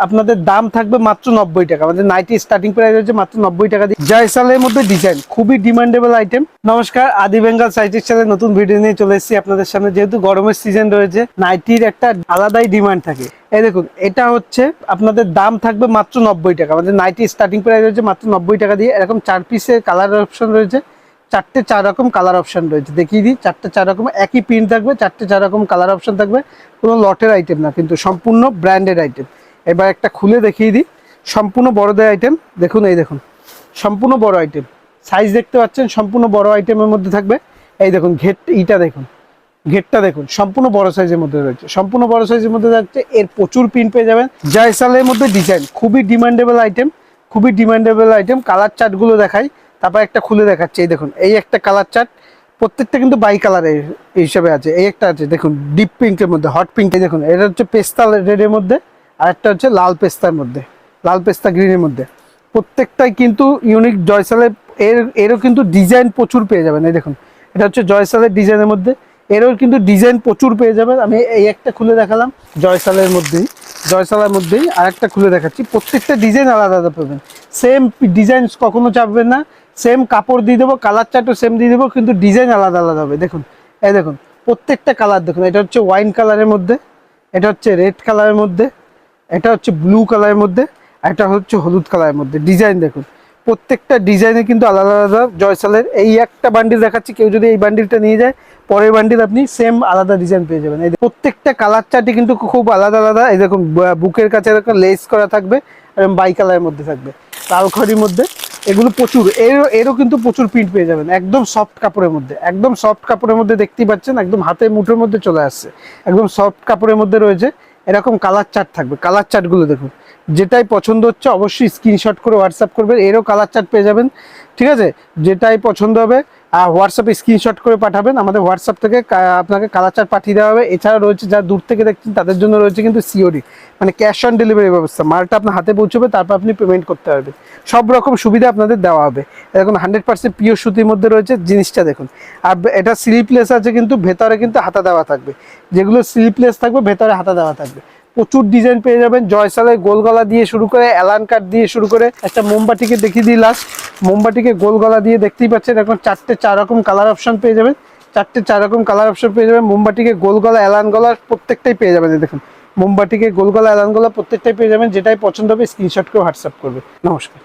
আপনাদের দাম থাকবে মাত্র 90 টাকা। আমাদের নাইটি স্টার্টিং প্রাইস হচ্ছে মাত্র 90 টাকা দিয়ে। জয়সালের মধ্যে ডিজাইন খুবই ডিমান্ডেবল আইটেম। নমস্কার, আদি বেঙ্গল সাইটের সাথে নতুন ভিডিও নিয়ে চলে এসেছি আপনাদের সামনে। যেহেতু গরমের সিজন রয়েছে, নাইটির একটা আলাদাই ডিমান্ড থাকে। এই দেখুন, এটা হচ্ছে আপনাদের দাম থাকবে মাত্র 90 টাকা। আমাদের নাইটি স্টার্টিং প্রাইস হচ্ছে মাত্র 90 টাকা দিয়ে। এরকম 4 পিসের কালার অপশন রয়েছে, 4টে 4 রকম কালার অপশন রয়েছে। দেখিয়ে দিই, 4টে 4 রকম একই প্রিন্ট থাকবে, 4টে 4 রকম কালার অপশন থাকবে। কোনো লটের আইটেম না, কিন্তু সম্পূর্ণ ব্র্যান্ডেড আইটেম। এবার একটা খুলে দেখিয়ে দিই, সম্পূর্ণ বড়দের আইটেম। দেখুন, এই দেখুন সম্পূর্ণ বড় আইটেম, সাইজ দেখতে পাচ্ছেন, সম্পূর্ণ বড় আইটেমের মধ্যে থাকবে। এই দেখুন ইটা দেখুন, ঘেরটা দেখুন, সম্পূর্ণ বড় সাইজের মধ্যে রয়েছে, সম্পূর্ণ বড় সাইজের মধ্যে থাকছে। এর প্রচুর প্রিন্ট পেয়ে যাবেন। জয়সালের মধ্যে ডিজাইন খুবই ডিমান্ডেবল আইটেম, খুবই ডিমান্ডেবল আইটেম। কালার চার্টগুলো দেখাই, তারপর একটা খুলে দেখাচ্ছি। এই দেখুন, এই একটা কালার চার্ট, প্রত্যেকটা কিন্তু বাই কালারের হিসাবে আছে। এই একটা আছে দেখুন ডিপ পিঙ্কের মধ্যে, হট পিঙ্ক। দেখুন, এটা হচ্ছে পেস্তা রেডের মধ্যে, আর একটা হচ্ছে লাল পেস্তার মধ্যে, লাল পেস্তা গ্রিনের মধ্যে। প্রত্যেকটাই কিন্তু ইউনিক। জয়সালের এরও কিন্তু ডিজাইন প্রচুর পেয়ে যাবেন। এই দেখুন, এটা হচ্ছে জয়সালের ডিজাইনের মধ্যে, এরও কিন্তু ডিজাইন প্রচুর পেয়ে যাবেন। আমি এই একটা খুলে দেখালাম জয়সালের মধ্যেই, জয়সালের মধ্যেই আর একটা খুলে দেখাচ্ছি। প্রত্যেকটা ডিজাইন আলাদা আলাদা পাবেন, সেম ডিজাইন কখনো চাপবেন না। সেম কাপড় দিয়ে দেবো, কালার চার্টও সেম দিয়ে দেবো, কিন্তু ডিজাইন আলাদা আলাদা হবে। দেখুন, এই দেখুন প্রত্যেকটা কালার দেখুন। এটা হচ্ছে ওয়াইন কালারের মধ্যে, এটা হচ্ছে রেড কালারের মধ্যে, এটা হচ্ছে ব্লু কালারের মধ্যে, এটা হচ্ছে হলুদ কালারের মধ্যে। ডিজাইন দেখুন, প্রত্যেকটা ডিজাইনে কিন্তু আলাদা আলাদা জয়সালের। এই একটা বান্ডিল দেখাচ্ছি, কেউ যদি এই বান্ডিলটা নিয়ে যায়, পরের বান্ডিল আপনি সেম আলাদা ডিজাইন পেয়ে যাবেন। এই প্রত্যেকটা কালার চার্টই কিন্তু খুব আলাদা আলাদা। এই দেখুন, বুকের কাছে এরকম লেস করা থাকবে, এবং বাই কালারের মধ্যে থাকবে, লাল খড়ির মধ্যে। এগুলো প্রচুর, এরও কিন্তু প্রচুর প্রিন্ট পেয়ে যাবেন। একদম সফট কাপড়ের মধ্যে, একদম সফট কাপড়ের মধ্যে দেখতেই পাচ্ছেন, একদম হাতের মুঠোর মধ্যে চলে আসছে। একদম সফট কাপড়ের মধ্যে রয়েছে। এরকম কালার চার্ট থাকবে, কালার চার্টগুলো দেখুন। যেটাই পছন্দ হচ্ছে অবশ্যই স্ক্রিনশট করে হোয়াটসঅ্যাপ করবেন। এরও কালার চার্ট পেয়ে যাবেন, ঠিক আছে? যেটাই পছন্দ হবে হোয়াটসঅ্যাপে স্ক্রিনশট করে পাঠাবেন। আমাদের হোয়াটসঅ্যাপ থেকে আপনাকে কালার চার্ট পাঠিয়ে দেওয়া হবে। এছাড়া রয়েছে, যারা দূর থেকে দেখছেন তাদের জন্য রয়েছে কিন্তু সিওডি, মানে ক্যাশ অন ডেলিভারি ব্যবস্থা। মালটা আপনার হাতে পৌঁছবে, তারপর আপনি পেমেন্ট করতে পারবেন। সব রকম সুবিধা আপনাদের দেওয়া হবে। এখন 100% পিওর সুতির মধ্যে রয়েছে জিনিসটা দেখুন। আর এটা স্লিপলেস আছে, কিন্তু ভেতরে কিন্তু হাতা দেওয়া থাকবে। যেগুলো স্লিপলেস থাকবে ভেতরে হাতা দেওয়া থাকবে। প্রচুর ডিজাইন পেয়ে যাবেন। জয়সালের গোল গলা দিয়ে শুরু করে, অ্যালান কাট দিয়ে শুরু করে, একটা মোমবাটিকে দেখিয়ে দিই লাস্ট। মোমবাটিকে গোল গলা দিয়ে দেখতেই পাচ্ছেন। এখন 4টে 4 রকম কালার অপশন পেয়ে যাবেন, 4টে 4 রকম কালার অপশন পেয়ে যাবেন। মোমবাটিকে গোল গলা, অ্যালান গলা প্রত্যেকটাই পেয়ে যাবেন। দেখুন, মোমবাটিকে গোল গলা, অ্যালান গলা প্রত্যেকটাই পেয়ে যাবেন। যেটাই পছন্দ হবে স্ক্রিনশট করে হোয়াটসঅ্যাপ করবে। নমস্কার।